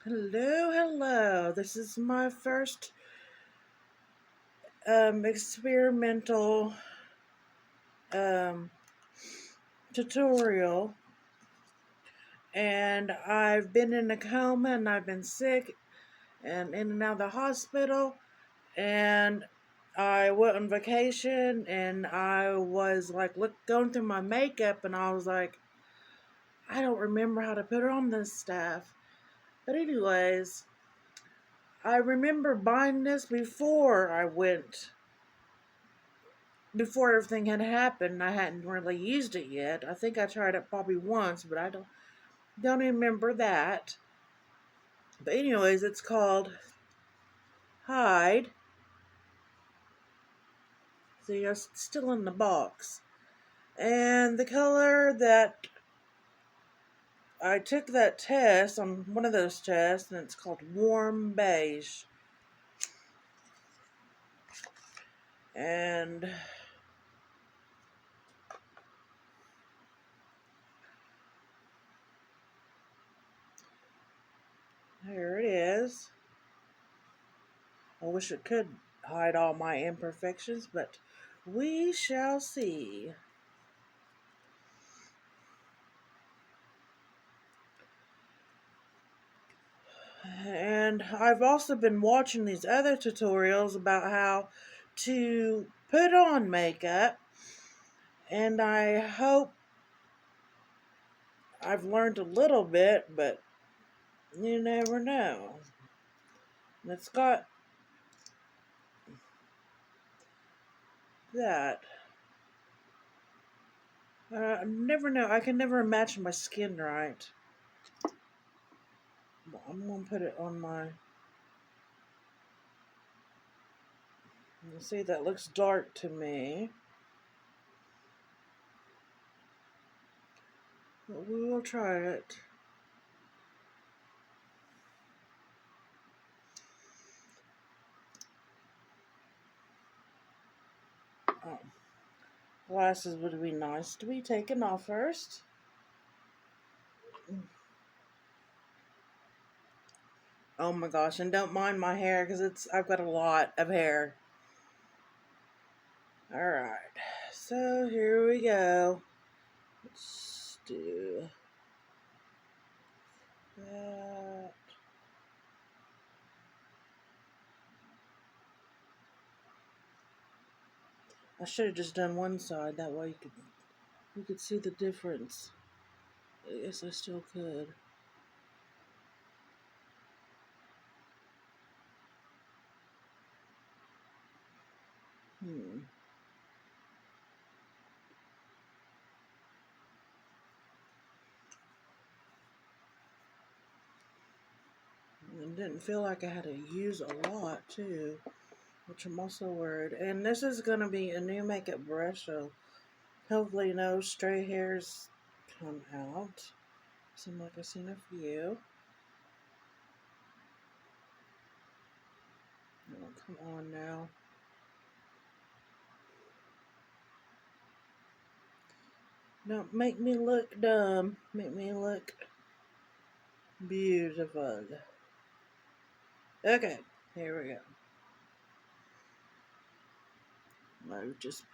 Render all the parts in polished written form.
Hello, hello. This is my first experimental um, tutorial, and I've been in a coma and I've been sick and in and out of the hospital, and I went on vacation and I was like going through my makeup and I was like, I don't remember how to put on this stuff. But anyways, I remember buying this before everything had happened. I hadn't really used it yet. I think I tried it probably once, but I don't remember that. But anyways, it's called Hide. So it's still in the box. And the color that I took that test on one of those tests, and it's called Warm Beige. And here it is. I wish it could hide all my imperfections, but we shall see. And I've also been watching these other tutorials about how to put on makeup, and I hope I've learned a little bit, but you never know. It's got that. I never know. I can never match my skin right. I'm gonna put it on my. You see, that looks dark to me. But we will try it. Oh, glasses would be nice to be taken off first. Oh my gosh, and don't mind my hair because I've got a lot of hair. Alright, so here we go. Let's do that. I should have just done one side, that way you could see the difference. I guess I still could. Hmm. It didn't feel like I had to use a lot too, which I'm also worried. And this is gonna be a new makeup brush, so hopefully no stray hairs come out. Seems like I've seen a few. Oh, come on now. Don't make me look dumb. Make me look beautiful. Okay, here we go. I just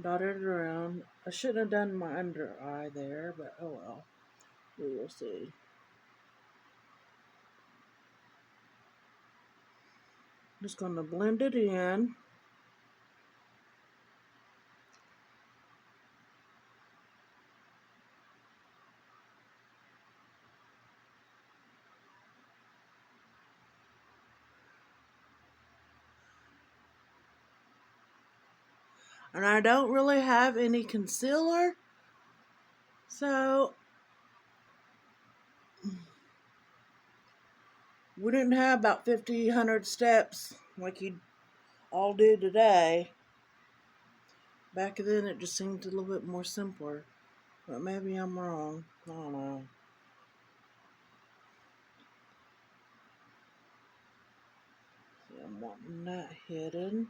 dotted it around. I shouldn't have done my under eye there, but oh well. We will see. Just gonna blend it in. And I don't really have any concealer, so we didn't have about 100 steps like you all do today. Back then it just seemed a little bit more simpler, but maybe I'm wrong. I don't know. See, I'm wanting that hidden.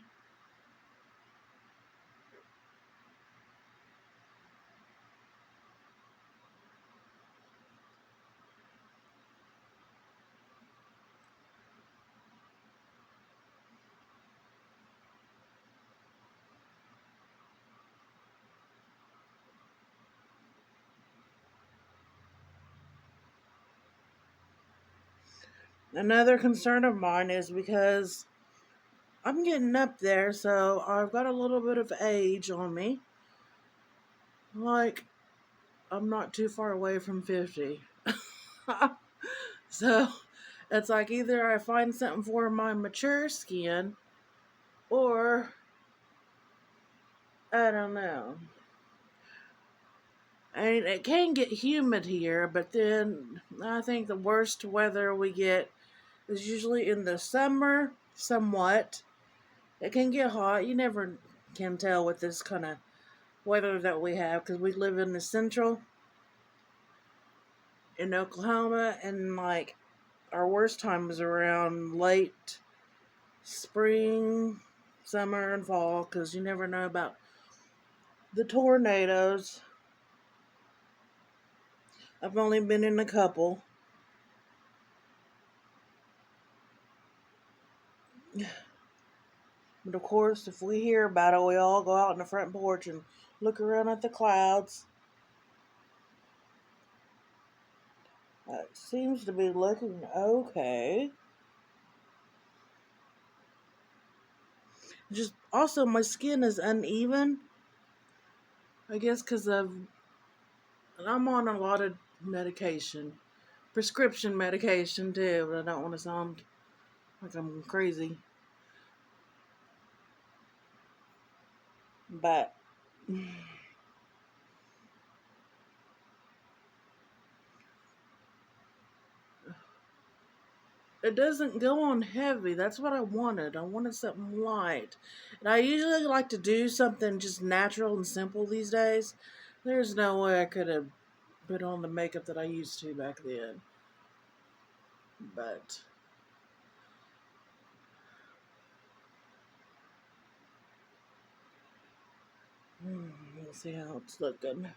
Another concern of mine is because I'm getting up there, so I've got a little bit of age on me. Like, I'm not too far away from 50. So, it's like either I find something for my mature skin, or I don't know. I mean, it can get humid here, but then I think the worst weather we get is usually in the summer, somewhat. It can get hot. You never can tell with this kind of weather that we have because we live in the central in Oklahoma, and like our worst time is around late spring, summer, and fall because you never know about the tornadoes. I've only been in a couple. But of course, if we hear about it, we all go out on the front porch and look around at the clouds. It seems to be looking okay. Just also, my skin is uneven. I guess because I'm on a lot of medication, prescription medication too. But I don't want to sound like I'm crazy. But it doesn't go on heavy. That's what I wanted. I wanted something light. And I usually like to do something just natural and simple these days. There's no way I could have put on the makeup that I used to back then. But we'll see how it's looking.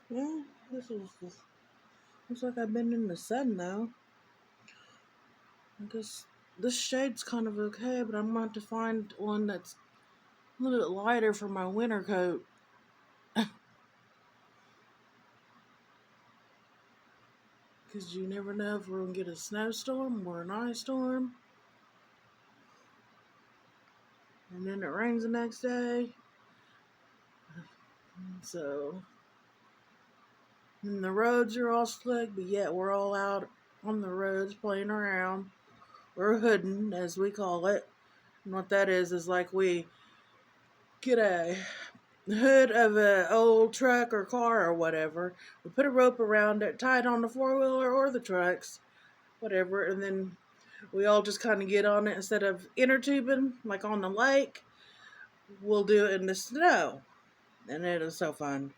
Yeah, this looks like I've been in the sun though. I guess this shade's kind of okay, but I'm going to find one that's a little bit lighter for my winter coat. Because you never know if we're going to get a snowstorm or an ice storm. And then it rains the next day. So, and the roads are all slick, but yet we're all out on the roads playing around. Or hooding, as we call it. And what that is like we get a hood of an old truck or car or whatever. We put a rope around it, tie it on the four wheeler or the trucks, whatever, and then we all just kind of get on it instead of inner tubing like on the lake. We'll do it in the snow, and it is so fun.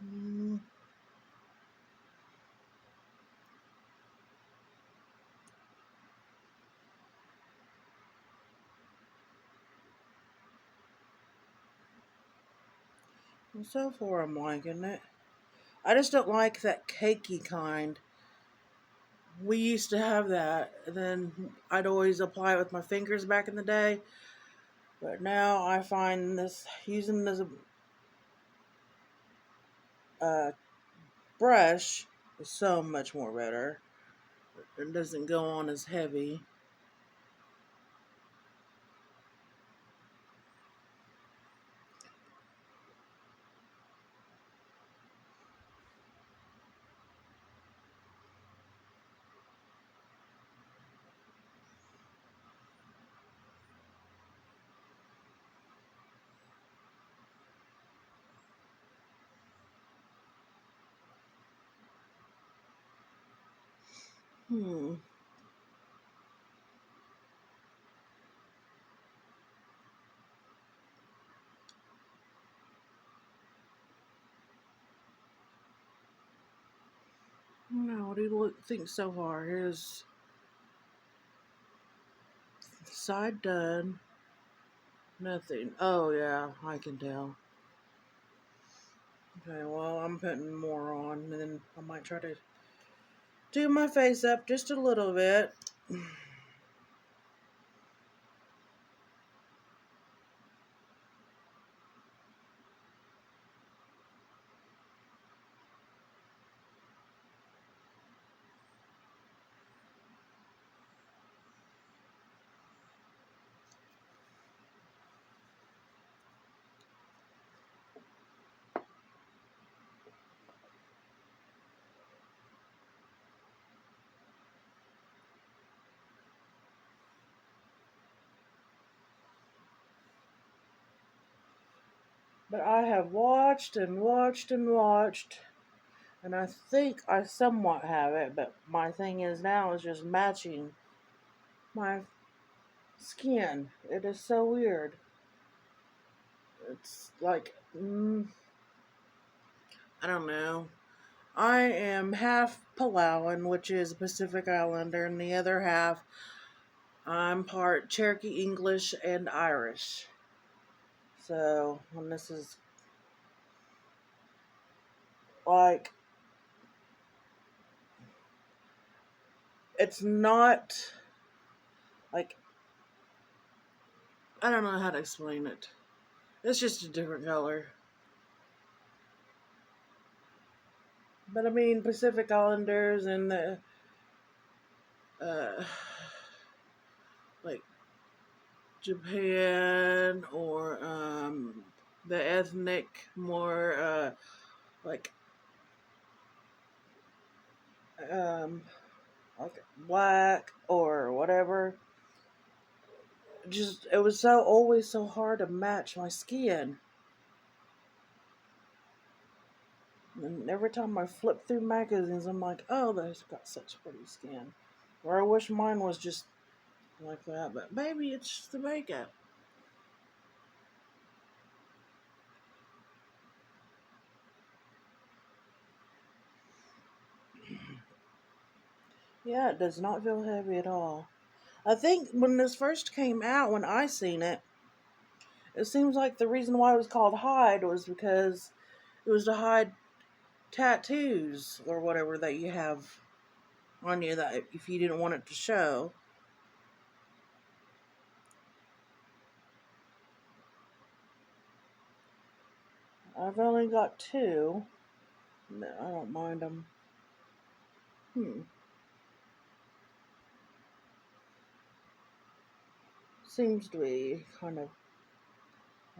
Mm, so far, I'm liking it. I just don't like that cakey kind. We used to have that. Then I'd always apply it with my fingers back in the day. But now I find this using this uh, brush is so much more better. It doesn't go on as heavy. Hmm. Now, what do you think so far? Here's side done. Nothing. Oh, yeah, I can tell. Okay, well, I'm putting more on, and then I might try to do my face up just a little bit. But I have watched and watched and watched, and I think I somewhat have it, but my thing is now is just matching my skin. It is so weird. It's like, I don't know. I am half Palauan, which is a Pacific Islander, and the other half I'm part Cherokee English and Irish. So, and this is like, it's not like, I don't know how to explain it. It's just a different color. But I mean, Pacific Islanders and the, uh, like Japan or, the ethnic, more, like, um, like black or whatever. Just, it was so, always so hard to match my skin. And every time I flip through magazines, I'm like, oh, they've got such pretty skin. Or I wish mine was just like that, but maybe it's just the makeup. Yeah, it does not feel heavy at all. I think when this first came out, when I seen it, it seems like the reason why it was called hide was because it was to hide tattoos or whatever that you have on you that if you didn't want it to show. I've only got two. No, I don't mind them. Hmm. Seems to be kind of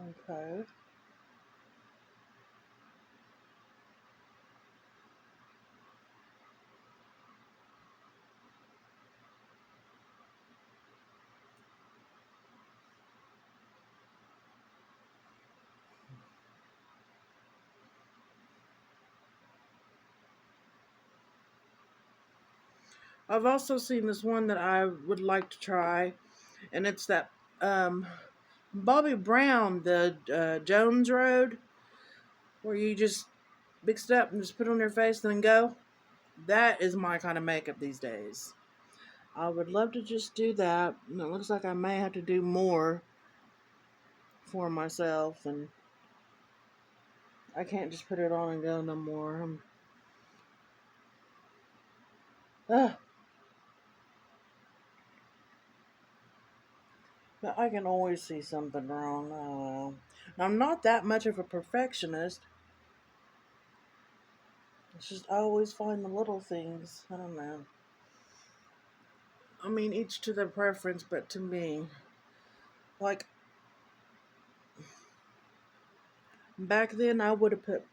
okay. I've also seen this one that I would like to try, and it's that um, Bobby Brown, the Jones Road, where you just mix it up and just put it on your face and then go. That is my kind of makeup these days. I would love to just do that. And it looks like I may have to do more for myself, and I can't just put it on and go no more. Ugh, but I can always see something wrong. I don't know. I'm not that much of a perfectionist. It's just I always find the little things. I don't know. I mean, each to their preference, but to me, like back then, I would have put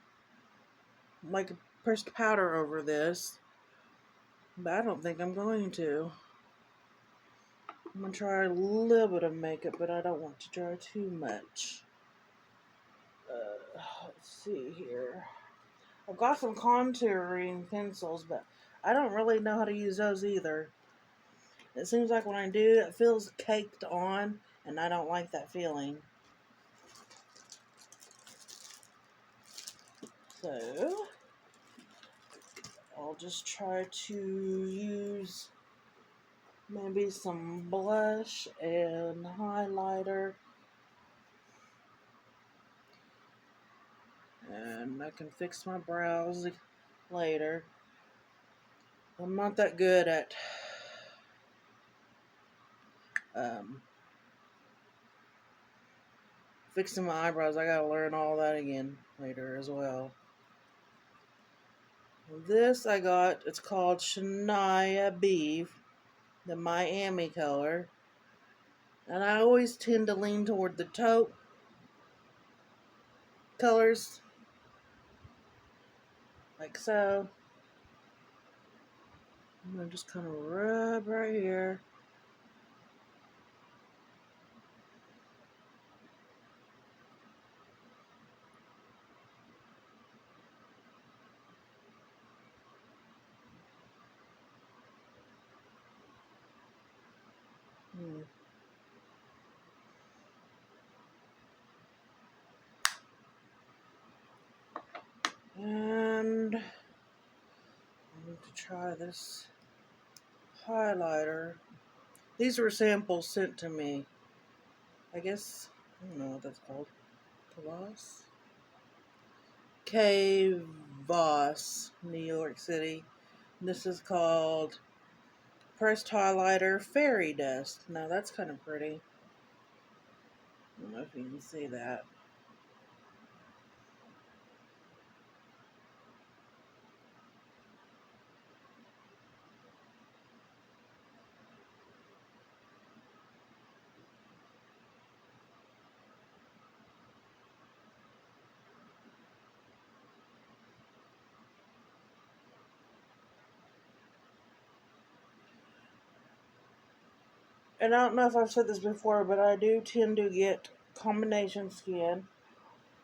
like pressed powder over this, but I don't think I'm going to. I'm gonna try a little bit of makeup, but I don't want to try too much. Let's see here. I've got some contouring pencils, but I don't really know how to use those either. It seems like when I do, it feels caked on, and I don't like that feeling. So, I'll just try to use maybe some blush and highlighter And I can fix my brows later. I'm not that good at um, fixing my eyebrows. I gotta learn all that again later as well. This I got, it's called Shania Beef, the Miami color. And I always tend to lean toward the taupe colors, like so. I'm gonna just kind of rub right here. Hmm. And I need to try this highlighter. These were samples sent to me. I guess, I don't know what that's called. Kavas? K Voss, New York City. This is called Pressed Highlighter Fairy Dust. Now that's kind of pretty. I don't know if you can see that. And I don't know if I've said this before, but I do tend to get combination skin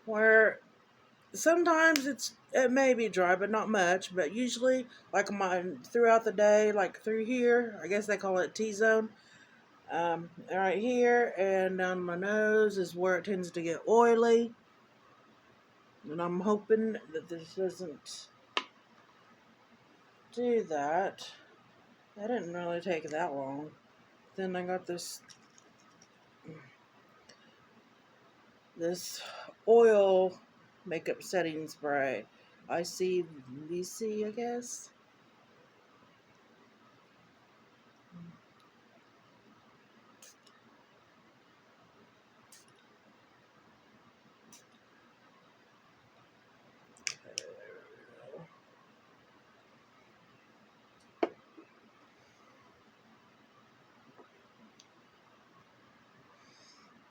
where sometimes it may be dry, but not much. But usually, like mine throughout the day, like through here, I guess they call it T zone. Right here and down my nose is where it tends to get oily, and I'm hoping that this doesn't do that. That didn't really take that long. Then I got this oil makeup setting spray. ICVC, I guess.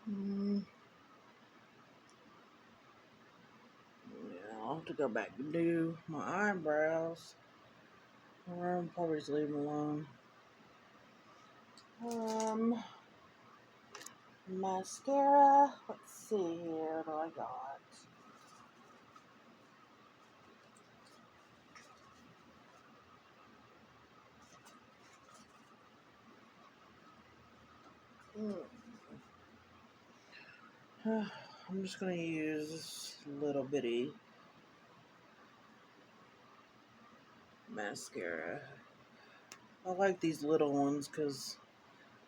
Mm, yeah, I'll have to go back and do my eyebrows. Or I'll probably just leave them alone. Mascara. Let's see here. What do I got? I'm just gonna use this little bitty mascara. I like these little ones because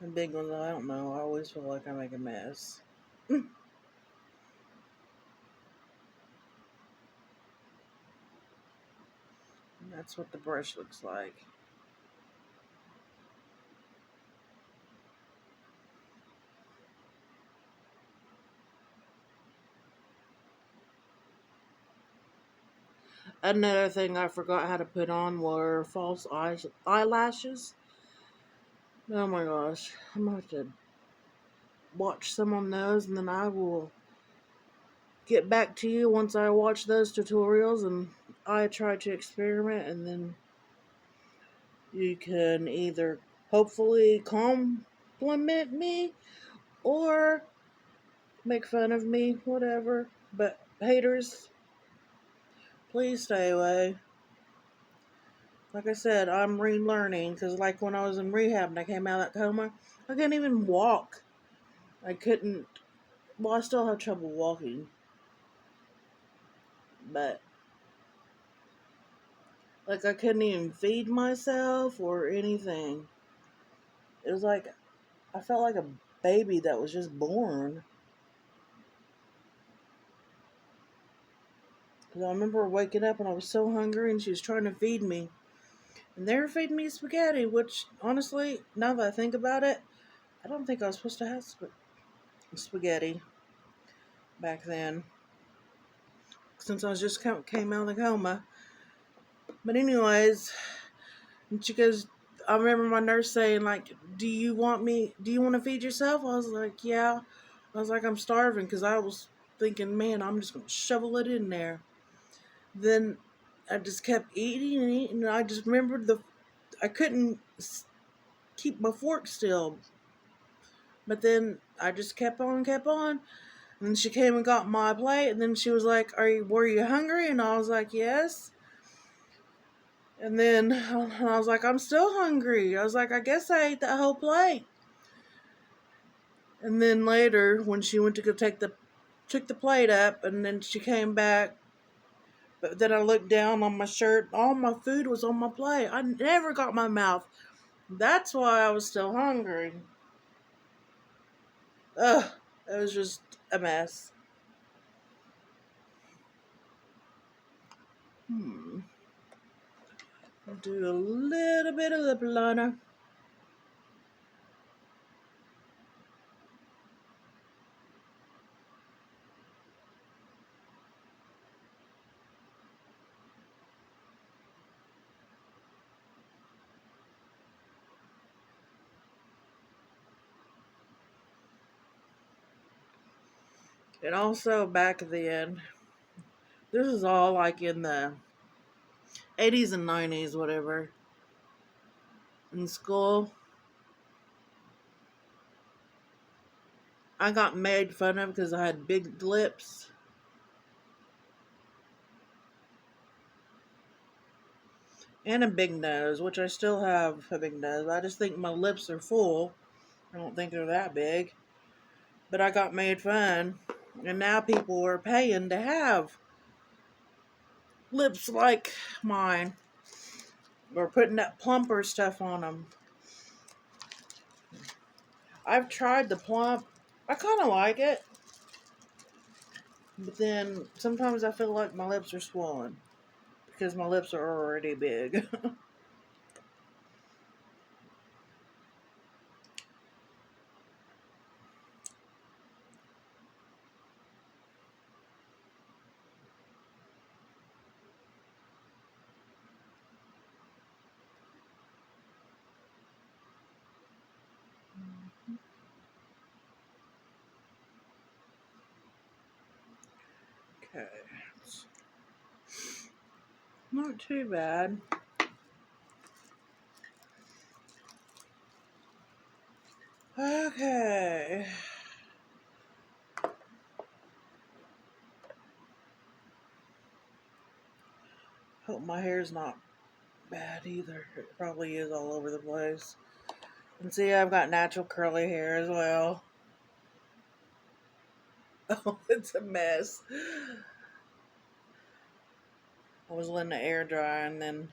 the big ones, I don't know. I always feel like I make a mess. That's what the brush looks like. Another thing I forgot how to put on were false eyelashes. Oh my gosh. I'm gonna have to watch some on those and then I will get back to you once I watch those tutorials and I try to experiment, and then you can either hopefully compliment me or make fun of me, whatever. But haters, please stay away. Like I said, I'm relearning because, like, when I was in rehab and I came out of that coma, I couldn't even walk. I couldn't. Well, I still have trouble walking, but like I couldn't even feed myself or anything. It was like I felt like a baby that was just born. 'Cause I remember waking up and I was so hungry and she was trying to feed me. And they were feeding me spaghetti, which honestly, now that I think about it, I don't think I was supposed to have spaghetti back then. Since I was just came out of the coma. But anyways, and she goes, I remember my nurse saying, like, do you want to feed yourself? I was like, yeah. I was like, I'm starving, because I was thinking, man, I'm just going to shovel it in there. Then I just kept eating and eating, and I just remembered I couldn't keep my fork still. But then I just kept on, kept on. And then she came and got my plate, and then she was like, were you hungry? And I was like, yes. And then I was like, I'm still hungry. I was like, I guess I ate that whole plate. And then later, when she went to go took the plate up, and then she came back. But then I looked down on my shirt. All my food was on my plate. I never got my mouth. That's why I was still hungry. Ugh, it was just a mess. I'll do a little bit of lip liner. And also back then, this is all like in the 80s and 90s, whatever. In school, I got made fun of because I had big lips. And a big nose, which I still have a big nose. I just think my lips are full. I don't think they're that big. But I got made fun. And now people are paying to have lips like mine. Or putting that plumper stuff on them. I've tried the plump. I kind of like it. But then sometimes I feel like my lips are swollen. Because my lips are already big. Okay. Not too bad. Okay. Hope my hair's not bad either. It probably is all over the place. And see, I've got natural curly hair as well. Oh, it's a mess. I was letting the air dry and then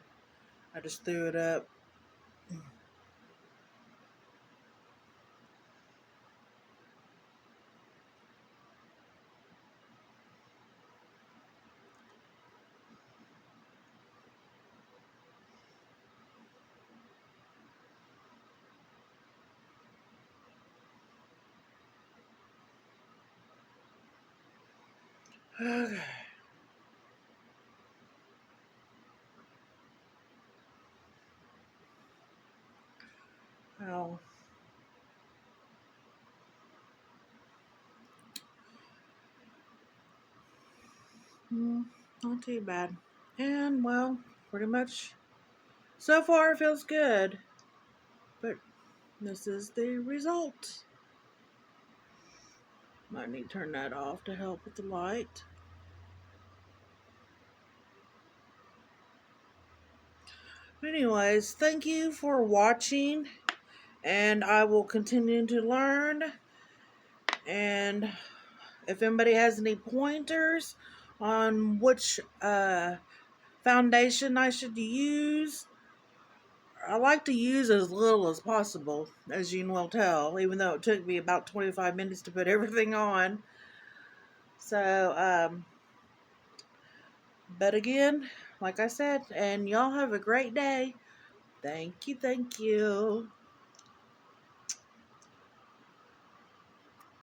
I just threw it up. Okay. Well, not too bad. And, well, pretty much so far it feels good. But this is the result. Might need to turn that off to help with the light. Anyways, thank you for watching. And I will continue to learn. And if anybody has any pointers on which foundation I should use, I like to use as little as possible, as you can well tell, even though it took me about 25 minutes to put everything on. So, But again, like I said, and y'all have a great day. Thank you, thank you.